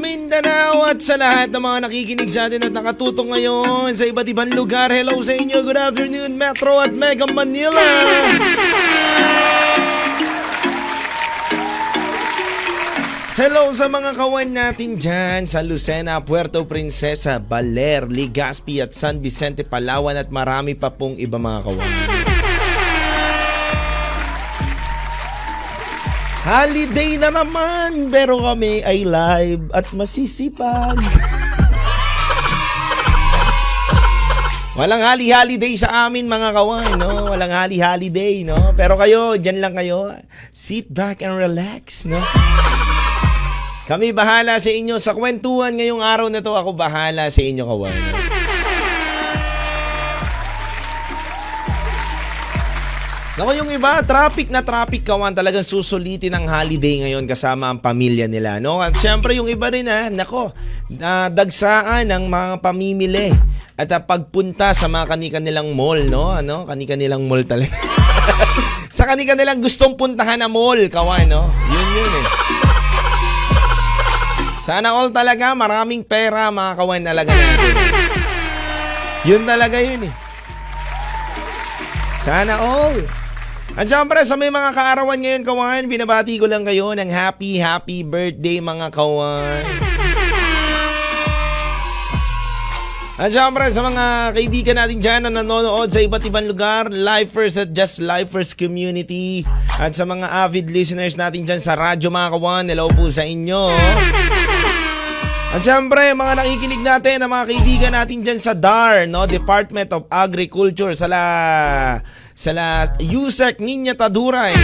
Mindanao at sa lahat ng mga nakikinig sa atin at nakatutok ngayon sa iba't ibang lugar. Hello sa inyo, good afternoon Metro at Mega Manila. Hello sa mga kawan natin dyan sa Lucena, Puerto Princesa, Baler, Legazpi at San Vicente, Palawan at marami pa pong iba mga kawan. Holiday na naman, pero kami ay live at masisipag. Walang holiday sa amin mga kawan, no? Walang holiday, no? Pero kayo, dyan lang kayo. Sit back and relax, no? Kami bahala sa inyo sa kwentuhan ngayong araw na to. Ako bahala sa inyo, kawan. Naku, yung iba, traffic na traffic, kawan. Talagang susulitin ang holiday ngayon kasama ang pamilya nila, no? At syempre yung iba rin, nako, dagsaan ng mga pamimili at pagpunta sa mga kani-kanilang mall, no? Ano? Kani-kanilang mall talaga. Sa kani-kanilang gustong puntahan na mall, kawan, no? Yun eh. Sana all talaga, maraming pera, mga kawan talaga natin. Yun talaga yun eh. Sana all. At syempre, sa may mga kaarawan ngayon, kawan, binabati ko lang kayo ng happy birthday, mga kawan. At syempre, sa mga kaibigan natin dyan na nanonood sa iba't ibang lugar, Lifers at Just Lifers Community, at sa mga avid listeners natin dyan sa radyo, mga kawan, hello po sa inyo. At syempre, mga nakikinig natin, ang mga kaibigan natin dyan sa DAR, no? Department of Agriculture, sa USEC Niña Taduray.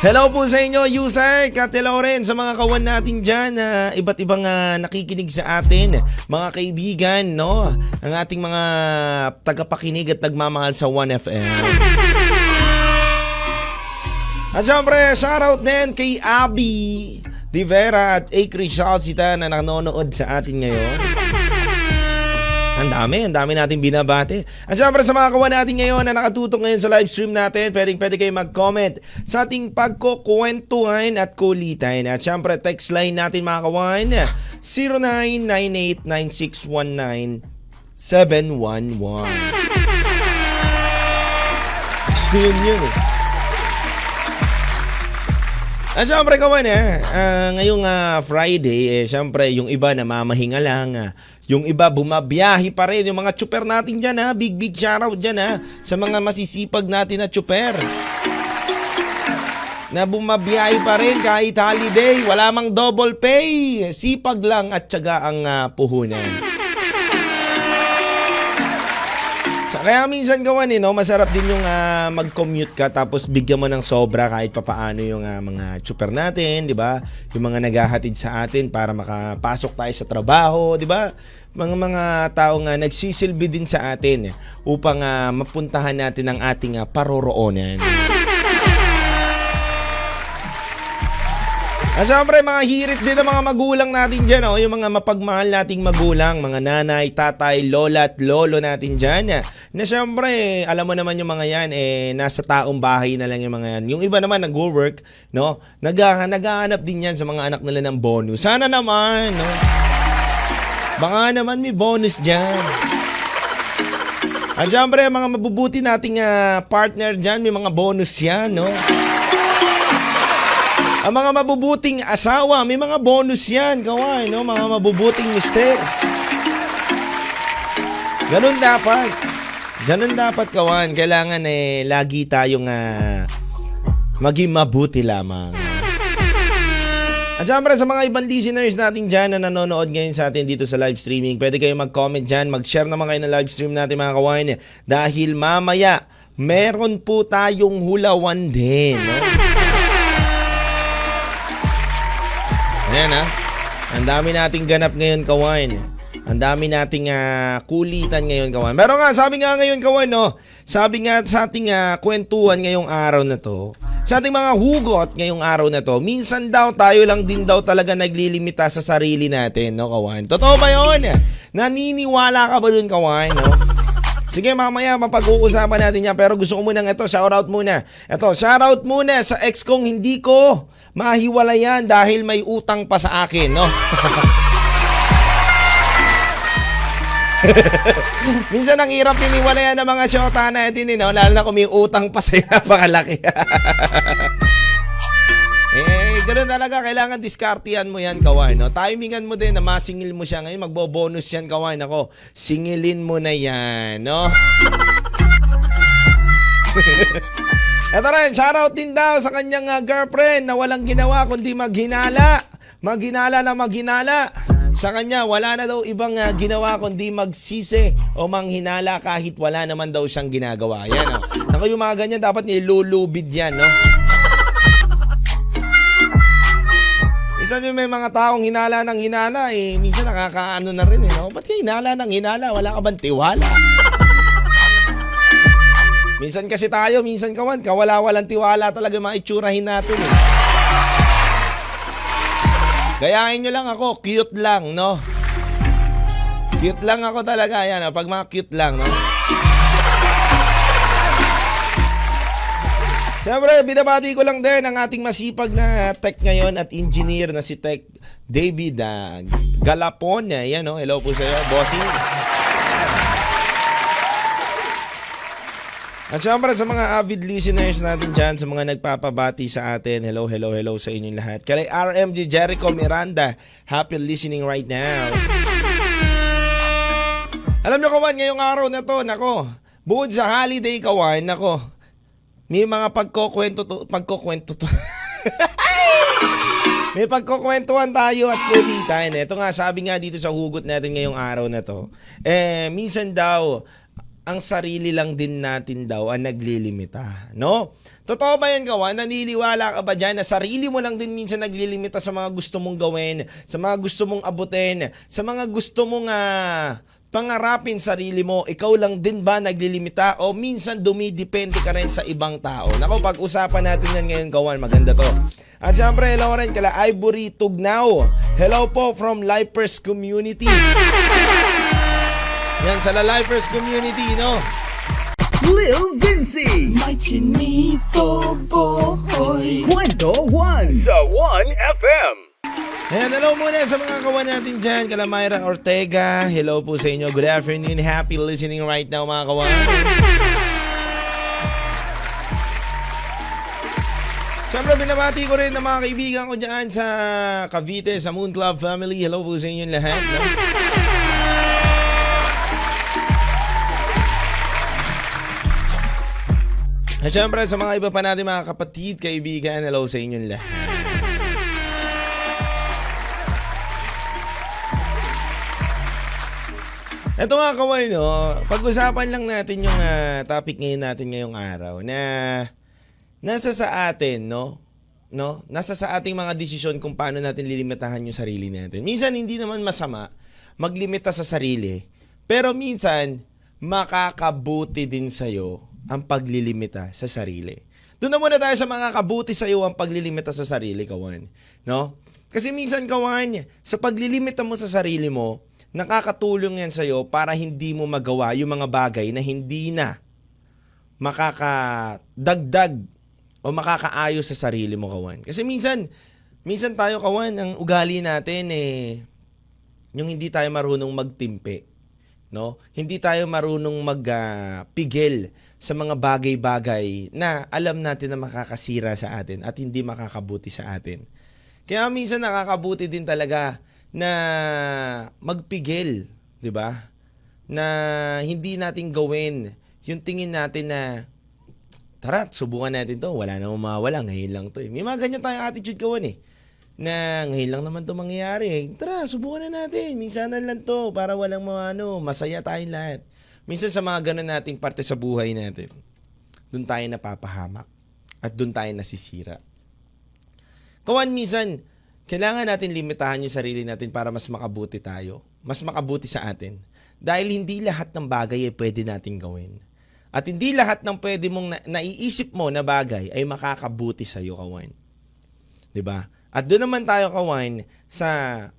Hello po sa inyo, USEC, at hello rin sa mga kawan natin dyan, iba't ibang nakikinig sa atin, mga kaibigan, no? Ang ating mga tagapakinig at nagmamahal sa 1FM. At syempre, shoutout din kay Abby Di Vera at A. Crishal Sita na nanonood sa atin ngayon. Ang dami natin binabate. At syempre sa mga kawan natin ngayon na nakatutok ngayon sa live stream natin, pwede kayo mag-comment sa ating pagkukwentuhan at kulitan. At syempre text line natin mga kawan, 0998-9619-711. Yun eh. At syempre kawan ngayong Friday, syempre yung iba namamahinga lang, yung iba bumabiyahe pa rin, yung mga tsuper natin dyan big shoutout dyan sa mga masisipag natin na tsuper. Na bumabiyahe pa rin kahit holiday, wala mang double pay, sipag lang at tiyaga ang puhunan. Kaya minsan kawan masarap din yung mag-commute ka tapos bigyan mo ng sobra kahit papaano yung mga tsuper natin, di ba? Yung mga naghahatid sa atin para makapasok tayo sa trabaho, di ba? Mga taong nagsisilbi din sa atin upang mapuntahan natin ang ating paroroonan. At syempre mga hirit din ng mga magulang natin dyan, yung mga mapagmahal nating magulang, mga nanay, tatay, lola at lolo natin dyan. Na syempre, alam mo naman yung mga yan, nasa taong bahay na lang yung mga yan. Yung iba naman nag-work, no? Naghahanap din yan sa mga anak nila ng bonus. Sana naman, no? Baka naman may bonus dyan. At syempre, mga mabubuti nating partner dyan, may mga bonus yan, no? Ang mga mabubuting asawa, may mga bonus yan, kawan, no? Mga mabubuting mister. Ganun dapat, kawan. Kailangan lagi tayong maging mabuti lamang. At syempre, sa mga ibang listeners natin dyan na nanonood ngayon sa atin dito sa live streaming, pwede kayo mag-comment dyan, mag-share naman kayo ng live stream natin mga kawan. Dahil mamaya, meron po tayong hulawan din, no? Ayan ang dami nating ganap ngayon, kawan. Ang dami nating kulitan ngayon, kawan. Pero nga, sabi nga ngayon, kawan, no? Sabi nga sa ating kwentuhan ngayong araw na to, sa ating mga hugot ngayong araw na to, minsan daw tayo lang din daw talaga naglilimita sa sarili natin, no, kawan? Totoo ba yun? Naniniwala ka ba dun, kawan, no? Sige, mamaya mapag-uusapan natin yan. Pero gusto ko munang shoutout muna. Shoutout muna sa ex kong hindi ko mahiwalayan dahil may utang pa sa akin, no? Minsan ang hirap tiniwalayan ng mga syota natin, no? Lalo na kung may utang pa sa'yo, napakalaki. Ganun talaga, kailangan diskartihan mo yan, kawan, no? Timingan mo din na masingil mo siya. Ngayon, magbo-bonus yan, kawan. Ako, singilin mo na yan, no? Ito rin, shoutout din daw sa kanyang girlfriend na walang ginawa kundi maghinala. Maghinala na maghinala. Sa kanya, wala na daw ibang ginawa kundi magsisi o manghinala kahit wala naman daw siyang ginagawa. Yan, no? Naku, yung mga ganyan, dapat nilulubid yan, no? Isa nyo may mga taong hinala ng hinala, minsan nakakaano na rin, no? Ba't kayo hinala ng hinala? Wala ka bang tiwala? Minsan kasi tayo, minsan kawan, kawala-walang tiwala talaga mga itsurahin natin. Gayahin nyo lang ako, cute lang, no? Cute lang ako talaga, yan, pag mga cute lang, no? Siyempre, binabati ko lang din ang ating masipag na tech ngayon at engineer na si Tech David Galapon. Yan, no? Hello po sa iyo, bossing. At syempre sa mga avid listeners natin dyan, sa mga nagpapabati sa atin, hello sa inyong lahat. Kay RMG Jericho Miranda, happy listening right now. Alam nyo kawan, ngayong araw na to, nako, bukod sa holiday kawan, nako, may mga pagkukwento to. May pagkukwentuhan tayo at kumitain. Ito nga, sabi nga dito sa hugot natin ngayong araw na to, minsan daw, ang sarili lang din natin daw ang naglilimita, no? Totoo ba yan, kawan? Naniniwala ka ba dyan na sarili mo lang din minsan naglilimita sa mga gusto mong gawin, sa mga gusto mong abutin, sa mga gusto mong pangarapin sarili mo? Ikaw lang din ba naglilimita o minsan dumidepende ka rin sa ibang tao? Nako, pag-usapan natin yan ngayon, kawan. Maganda to. At syempre, hello rin kala Ivory Tugnaw. Hello po from Lifers Community. Yan, sa Lifers Community, no? Lil Vinci, May chinito boy. Kwento 1 sa 1FM. Ayan, hello muna sa mga kawan natin dyan. Kala Myra Ortega, hello po sa inyo. Good afternoon, happy listening right now, mga kawan. Siyempre, binabati ko rin ng mga kaibigan ko dyan sa Cavite, sa Moon Club family. Hello po sa inyong lahat, no? At syempre, sa mga iba pa natin mga kapatid, kaibigan, hello sa inyong lahat. Ito nga kawan, no? Pag-usapan lang natin yung topic ngayon natin ngayong araw na nasa sa atin, no? Nasa sa ating mga desisyon kung paano natin lilimitahan yung sarili natin. Minsan, hindi naman masama maglimita sa sarili, pero minsan, makakabuti din sa'yo ang paglilimita sa sarili. Doon na muna tayo sa mga kabuti sa iyo ang paglilimita sa sarili, kawan. No? Kasi minsan, kawan, sa paglilimita mo sa sarili mo, nakakatulong yan sa iyo para hindi mo magawa yung mga bagay na hindi na makakadagdag o makakaayos sa sarili mo, kawan. Kasi minsan tayo, kawan, ang ugali natin yung hindi tayo marunong magtimpe. No? Hindi tayo marunong magpigil sa mga bagay-bagay na alam natin na makakasira sa atin at hindi makakabuti sa atin. Kaya minsan nakakabuti din talaga na magpigil, 'di ba? Na hindi natin gawin yung tingin natin na tara, subukan natin 'to, wala namang mawala, ngayon lang 'to. May mga ganyan tayong attitude, kawan, na ngayon lang naman 'to mangyayari. Tara, subukan na natin. Minsanan lang 'to para walang masaya tayong lahat. Minsan sa mga ganun nating parte sa buhay natin, doon tayo napapahamak at doon tayo nasisira. Kawan, minsan, kailangan natin limitahan yung sarili natin para mas makabuti tayo, mas makabuti sa atin. Dahil hindi lahat ng bagay ay pwede nating gawin. At hindi lahat ng pwede mong naiisip mo na bagay ay makakabuti sa iyo, kawan. 'Di ba? At doon naman tayo, kawan, sa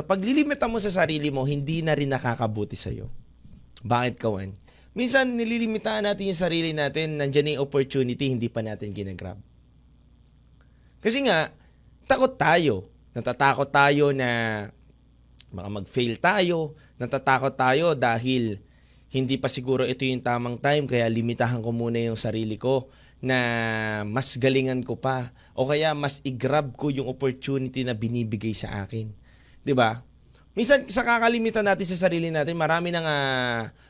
paglilimita mo sa sarili mo, hindi na rin nakakabuti sa iyo. Bakit, kawan? Minsan nililimitahan natin yung sarili natin, nandiyan yung opportunity, hindi pa natin ginagrab. Kasi nga, takot tayo. Natatakot tayo na baka mag-fail tayo. Natatakot tayo dahil hindi pa siguro ito yung tamang time kaya limitahan ko muna yung sarili ko na mas galingan ko pa o kaya mas i-grab ko yung opportunity na binibigay sa akin. 'Di ba? Minsan sa kakalimitan natin sa sarili natin, marami nang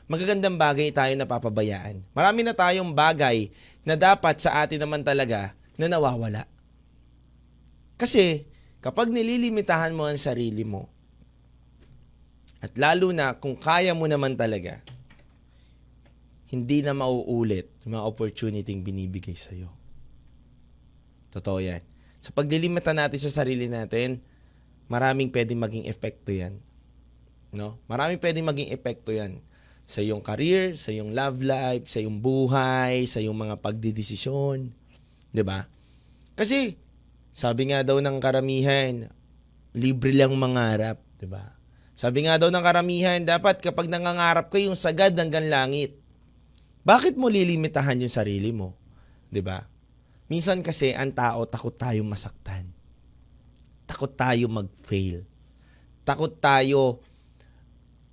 magagandang bagay tayo napapabayaan. Marami na tayong bagay na dapat sa atin naman talaga na nawawala. Kasi kapag nililimitahan mo ang sarili mo, at lalo na kung kaya mo naman talaga, hindi na mauulit yung mga opportunity binibigay sa'yo. Totoo yan. Sa paglilimitan natin sa sarili natin, maraming pwedeng maging epekto yan. No? Maraming pwedeng maging epekto yan. Sa iyong career, sa iyong love life, sa iyong buhay, sa iyong mga pagdidesisyon. 'Di ba? Kasi, sabi nga daw ng karamihan, libre lang mangarap. 'Di ba? Sabi nga daw ng karamihan, dapat kapag nangangarap ka yung sagad hanggang langit. Bakit mo lilimitahan yung sarili mo? 'Di ba? Minsan kasi ang tao takot tayong masaktan. Takot tayo mag-fail. Takot tayo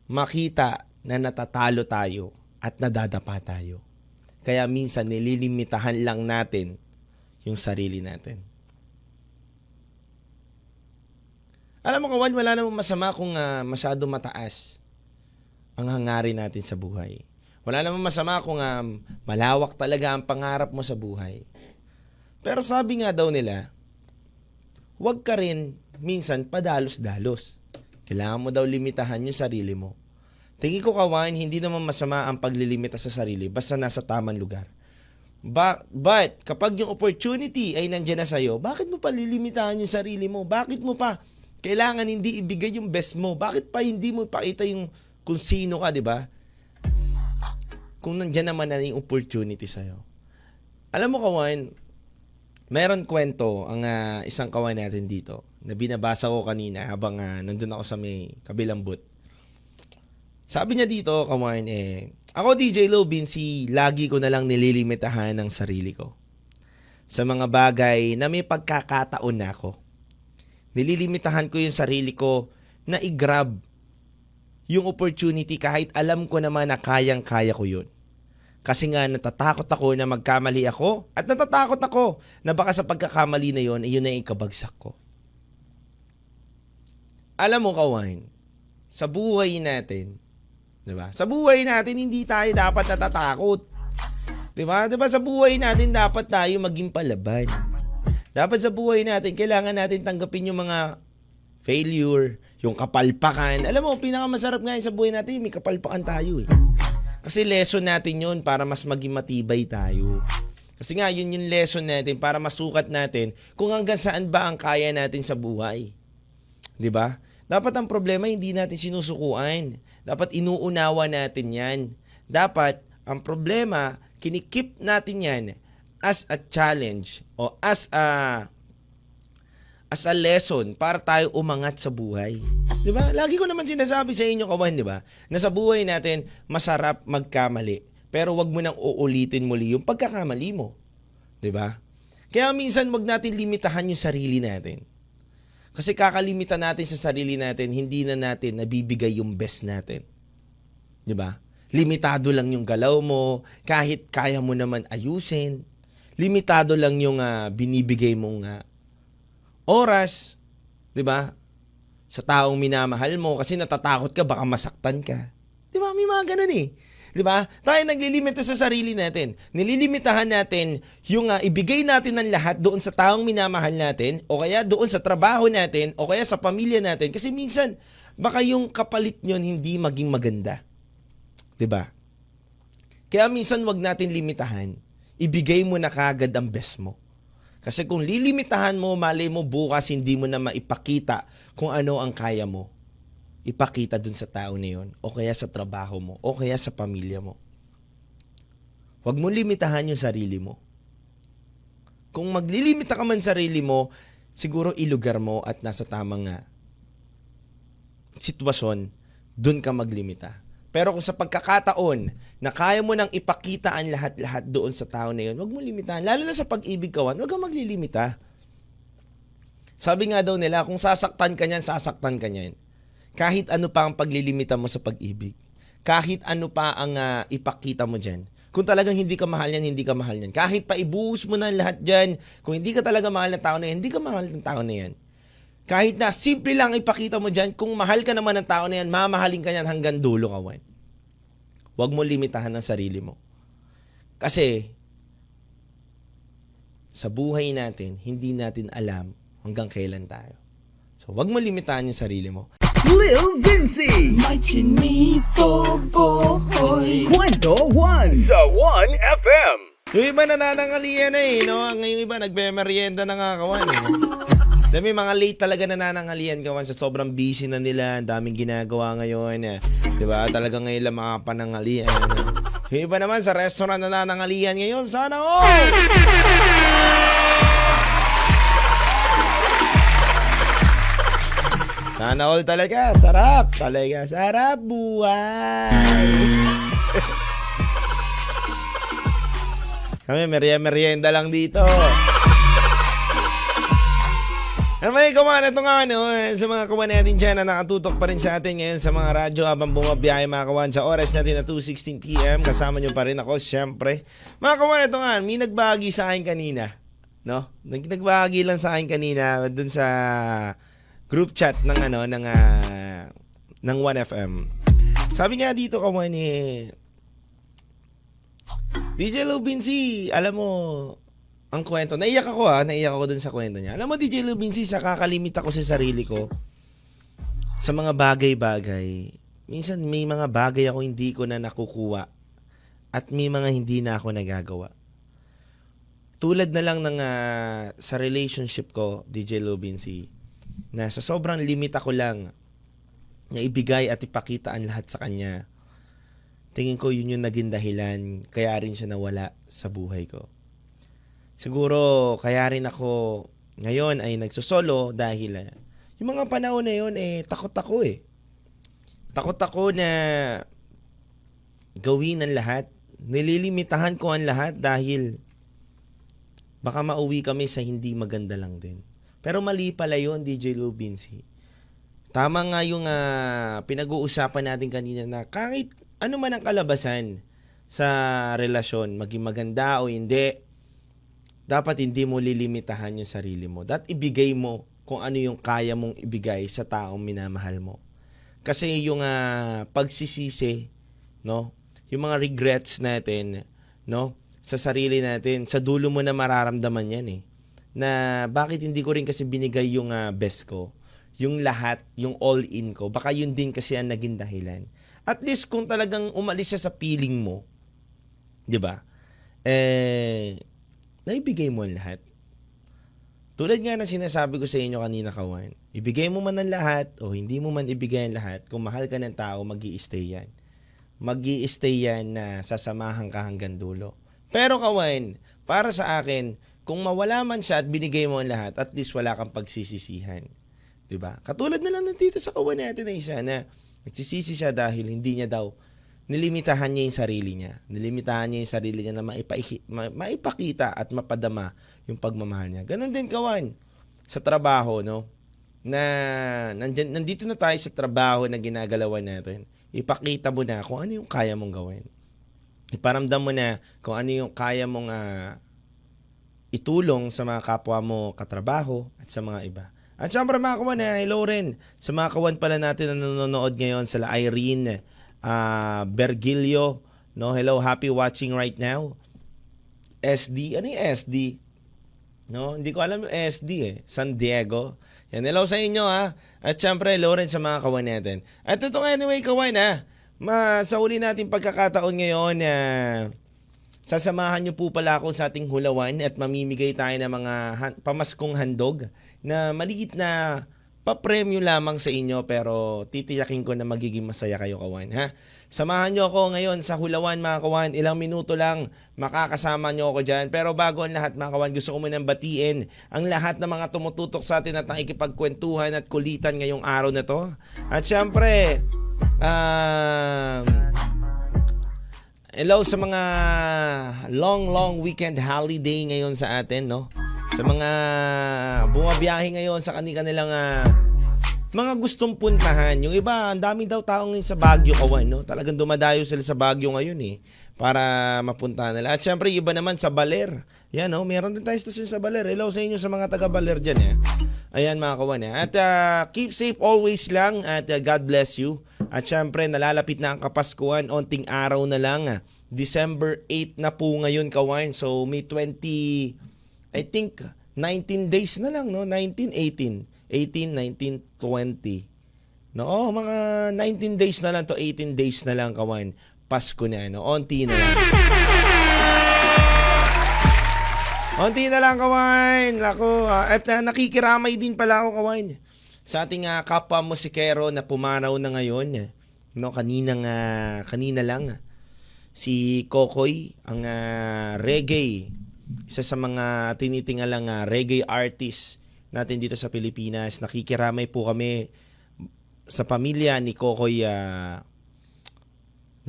makita na natatalo tayo at nadadapa tayo. Kaya minsan nililimitahan lang natin yung sarili natin. Alam mo kawan, wala namang masama kung masyado mataas ang hangarin natin sa buhay. Wala namang masama kung malawak talaga ang pangarap mo sa buhay. Pero sabi nga daw nila, huwag ka rin minsan padalos-dalos. Kailangan mo daw limitahan yung sarili mo. Tingin ko kawan, hindi naman masama ang paglilimita sa sarili basta nasa tamang lugar. But kapag yung opportunity ay nandiyan na sa'yo, bakit mo pa lilimitahan yung sarili mo? Bakit mo pa kailangan hindi ibigay yung best mo? Bakit pa hindi mo ipakita yung kung sino ka, di ba? Kung nandiyan naman na yung opportunity sa'yo. Alam mo kawan, meron kwento ang isang kawan natin dito na binabasa ko kanina habang nandun ako sa may kabilang booth. Sabi niya dito, kawan, ako DJ Low Vinci, lagi ko na lang nililimitahan ang sarili ko sa mga bagay na may pagkakataon na ako. Nililimitahan ko yung sarili ko na i-grab yung opportunity kahit alam ko naman na kayang-kaya ko yun. Kasi nga natatakot ako na magkamali ako at natatakot ako na baka sa pagkakamali na yun, yun na yung ikabagsak ko. Alam mo kawan, sa buhay natin, diba? Sa buhay natin, hindi tayo dapat natatakot. Diba? Diba sa buhay natin, dapat tayo maging palaban. Dapat sa buhay natin, kailangan natin tanggapin yung mga failure, yung kapalpakan. Alam mo, pinakamasarap nga sa buhay natin, may kapalpakan tayo eh. Kasi lesson natin yun para mas maging matibay tayo. Kasi nga, yun yung lesson natin para masukat natin kung hanggang saan ba ang kaya natin sa buhay. 'Di ba? Dapat ang problema hindi natin sinusukuan. Dapat inuunawa natin yan. Dapat ang problema, kinikip natin yan as a challenge o as a lesson para tayo umangat sa buhay. 'Di ba? Lagi ko naman sinasabi sa inyo kawan, 'di ba? Na sa buhay natin masarap magkamali, pero 'wag mo nang uulitin muli yung pagkakamali mo. 'Di ba? Kaya minsan 'wag natin limitahan yung sarili natin. Kasi kakalimitan natin sa sarili natin, hindi na natin nabibigay yung best natin. 'Di ba? Limitado lang yung galaw mo, kahit kaya mo naman ayusin. Limitado lang yung binibigay mong oras, 'di ba? Sa taong minamahal mo kasi natatakot ka baka masaktan ka. 'Di ba? May mga ganun eh. 'Di ba? Tayo naglilimita sa sarili natin. Nililimitahan natin yung ibigay natin ng lahat doon sa taong minamahal natin o kaya doon sa trabaho natin o kaya sa pamilya natin kasi minsan baka yung kapalit nyon hindi maging maganda. 'Di ba? Kaya minsan wag natin limitahan. Ibigay mo na kagad ang best mo. Kasi kung lilimitahan mo, malay mo bukas hindi mo na maipakita kung ano ang kaya mo. Ipakita dun sa tao na yun, o kaya sa trabaho mo, o kaya sa pamilya mo. Huwag mo limitahan yung sarili mo. Kung maglilimita ka man sarili mo, siguro ilugar mo at nasa tamang sitwasyon, dun ka maglimita. Pero kung sa pagkakataon na kaya mo nang ipakita ang lahat-lahat doon sa tao na yun, huwag mo limitahan. Lalo na sa pag-ibig kawan, huwag kang maglilimita. Sabi nga daw nila, kung sasaktan ka niyan, sasaktan ka niyan. Kahit ano pa ang paglilimita mo sa pag-ibig. Kahit ano pa ang ipakita mo dyan. Kung talagang hindi ka mahal yan, hindi ka mahal yan. Kahit pa ibuhos mo na lahat dyan, kung hindi ka talaga mahal ng tao na yan, hindi ka mahal ng tao na yan. Kahit na simple lang ipakita mo dyan, kung mahal ka naman ng tao na yan, mamahalin ka yan hanggang dulo, kawan. Huwag mo limitahan ang sarili mo. Kasi, sa buhay natin, hindi natin alam hanggang kailan tayo. So, huwag mo limitahan yung sarili mo. Lil Vinci. May chinito boy. Kwento 1 sa 1FM. Yung iba nananangalian na no? Ngayong iba nagbe-merienda na nga, kawan. May mga late talaga nananangalian, kawan, sa sobrang busy na nila. Ang daming ginagawa ngayon. Diba? Talagang ngayon lang makapanangalian. Yung iba naman sa restaurant nananangalian ngayon. Sana all! Sana all talaga. Sarap. Talaga. Sarap buhay. Kami merienda lang dito. Ano may kawan, ito nga sa mga kawan natin dyan na nakatutok pa rin sa atin ngayon sa mga radyo habang bumabiyahe mga kawan sa oras natin na 2:16 PM. Kasama nyo pa rin ako, syempre. Mga kawan, ito nga, may nagbahagi sa akin kanina. No? Nagbahagi lang sa akin kanina dun sa group chat ng ng 1FM. Sabi nga dito kawan DJ Lubinsi, alam mo, ang kwento, naiyak ako dun sa kwento niya. Alam mo, DJ Lubinsi, sa kakalimit ako sa sarili ko sa mga bagay-bagay. Minsan may mga bagay ako hindi ko na nakukuha at may mga hindi na ako nagagawa. Tulad na lang ng sa relationship ko, DJ Lubinsi, na sa sobrang limit ako lang na ibigay at ipakita ang lahat sa kanya. Tingin ko yun yung naging dahilan, kaya rin siya nawala sa buhay ko. Siguro kaya rin ako ngayon ay nagsosolo dahil yung mga panahon na yun takot ako Takot ako na gawin ang lahat. Nililimitahan ko ang lahat dahil baka mauwi kami sa hindi maganda lang din. Pero mali pala yun, DJ Lubinsi. Tama nga yung pinag-uusapan natin kanina na kahit ano man ang kalabasan sa relasyon, maging maganda o hindi, dapat hindi mo lilimitahan yung sarili mo. Dapat ibigay mo kung ano yung kaya mong ibigay sa taong minamahal mo. Kasi yung pagsisisi, no? Yung mga regrets natin, no? Sa sarili natin, sa dulo mo na mararamdaman yan na bakit hindi ko rin kasi binigay yung best ko, yung lahat, yung all-in ko. Baka yun din kasi ang naging dahilan. At least kung talagang umalis siya sa feeling mo, di ba? Naibigay mo ang lahat. Tulad nga na sinasabi ko sa inyo kanina, kawan, ibigay mo man ang lahat o hindi mo man ibigay ang lahat, kung mahal ka ng tao, mag-i-stay yan. Mag-i-stay yan na sasamahan ka hanggang dulo. Pero kawan, para sa akin, kung mawala man siya at binigay mo ang lahat, at least wala kang pagsisisihan. Diba? Katulad na lang dito sa kawan natin na isa na nagsisisi siya dahil hindi niya daw nilimitahan niya yung sarili niya. Nilimitahan niya yung sarili niya na maipakita at mapadama yung pagmamahal niya. Ganon din, kawan, sa trabaho, no? Na nandito na tayo sa trabaho na ginagalawan natin. Ipakita mo na kung ano yung kaya mong gawin. Iparamdam mo na kung ano yung kaya mong itulong sa mga kapwa mo katrabaho at sa mga iba. At syempre mga kawan, hello rin sa mga kawan pala natin na nanonood ngayon, sila Irene Bergilio, no? Hello, happy watching right now. SD, ano yung SD? No, hindi ko alam yung SD San Diego. Yan, hello sa inyo At syempre, hello rin sa mga kawan natin. At ito nga, anyway, kawan sa uli natin pagkakataon ngayon sasamahan nyo po pala ako sa ating hulawan at mamimigay tayo ng mga pamaskong handog na maliit na papremyo lamang sa inyo, pero titiyakin ko na magiging masaya kayo, kawan, Samahan nyo ako ngayon sa hulawan, mga kawan. Ilang minuto lang makakasama nyo ako dyan. Pero bago ang lahat, mga kawan, gusto ko munang batiin ang lahat ng mga tumututok sa atin at nakikipagkwentuhan at kulitan ngayong araw na to. At syempre, hello sa mga long weekend holiday ngayon sa atin, no? sa mga bumabiyahe ngayon sa kanilang mga gustong puntahan. Yung iba, ang dami daw tao ngayon sa Baguio, kawan, no? Talagang dumadayo sila sa Baguio ngayon para mapuntahan nila. At syempre, yung iba naman sa Baler. Yan, no? Meron din tayo stasyon sa Baler. Hello sa inyo sa mga taga Baler dyan, Ayan, mga kawan, At keep safe always lang at God bless you. At syempre, nalalapit na ang Kapaskuhan. Onting araw na lang. December 8 na po ngayon, kawan. So, may 19 days na lang, no? 19, 18. 18, 19, 20. No, mga 19 days na lang to 18 days na lang, kawan. Pasko na, no? Onti na lang. Onti na lang, kawan. Ako, at nakikiramay din pala ako, kawan, sa ating kapwa musikero na pumanaw na ngayon. No, kanina lang. Si Kokoy, ang reggae. Isa sa mga tinitingalang reggae artist natin dito sa Pilipinas. Nakikiramay po kami sa pamilya ni Kokoy na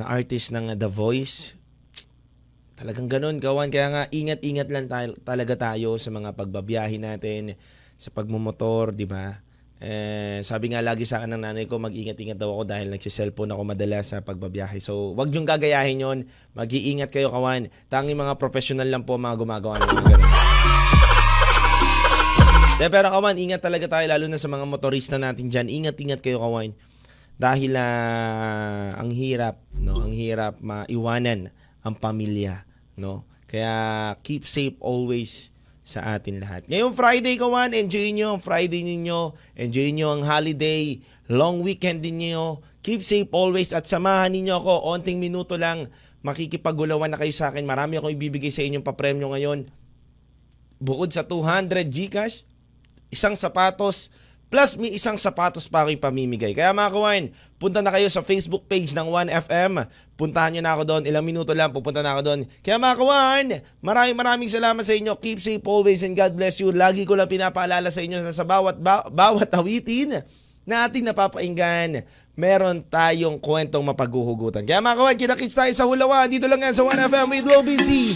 artist ng The Voice. Talagang ganun, kawan. Kaya nga, ingat-ingat lang talaga tayo sa mga pagbabiyahe natin, sa pagmumotor, di ba? Sabi nga lagi sa akin ng nanay ko, mag-ingat-ingat daw ako dahil nagsiselfone ako madalas sa pagbabiyahe. So, wag niyong gagayahin yon. Mag-iingat kayo, kawan. Tanging mga professional lang po mga gumagawa ng mga ganun. Pero kawan, ingat talaga tayo lalo na sa mga motorista natin dyan. Ingat-ingat kayo, kawan. Dahil ang hirap, no? Ang hirap maiwanan ang pamilya, no? Kaya keep safe always sa atin lahat. Ngayong Friday, kawan, enjoy nyo ang Friday ninyo. Enjoy nyo ang holiday. Long weekend din nyo. Keep safe always at samahan ninyo ako. Onting minuto lang, makikipagulawan na kayo sa akin. Marami akong ibibigay sa inyong papremyo ngayon. Bukod sa 200 GCash, isang sapatos, plus may isang sapatos pa ako'y pamimigay. Kaya mga kawan, punta na kayo sa Facebook page ng 1FM. Puntahan nyo na ako doon. Ilang minuto lang, pupunta na ako doon. Kaya mga kawan, maraming salamat sa inyo. Keep safe always and God bless you. Lagi ko lang pinapaalala sa inyo na sa bawat awitin na ating napapainggan, meron tayong kwentong mapaghuhugutan. Kaya mga kawan, kinakits tayo sa Hulawan. Dito lang yan sa 1FM with Low Vinci.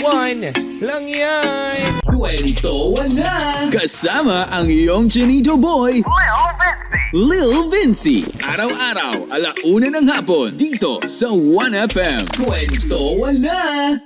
1 lang yan. Kwento na! Kasama ang iyong Chinito Boy, Lil Vinci. Araw-araw, 1:00 ng hapon, dito sa 1FM. Kwento na!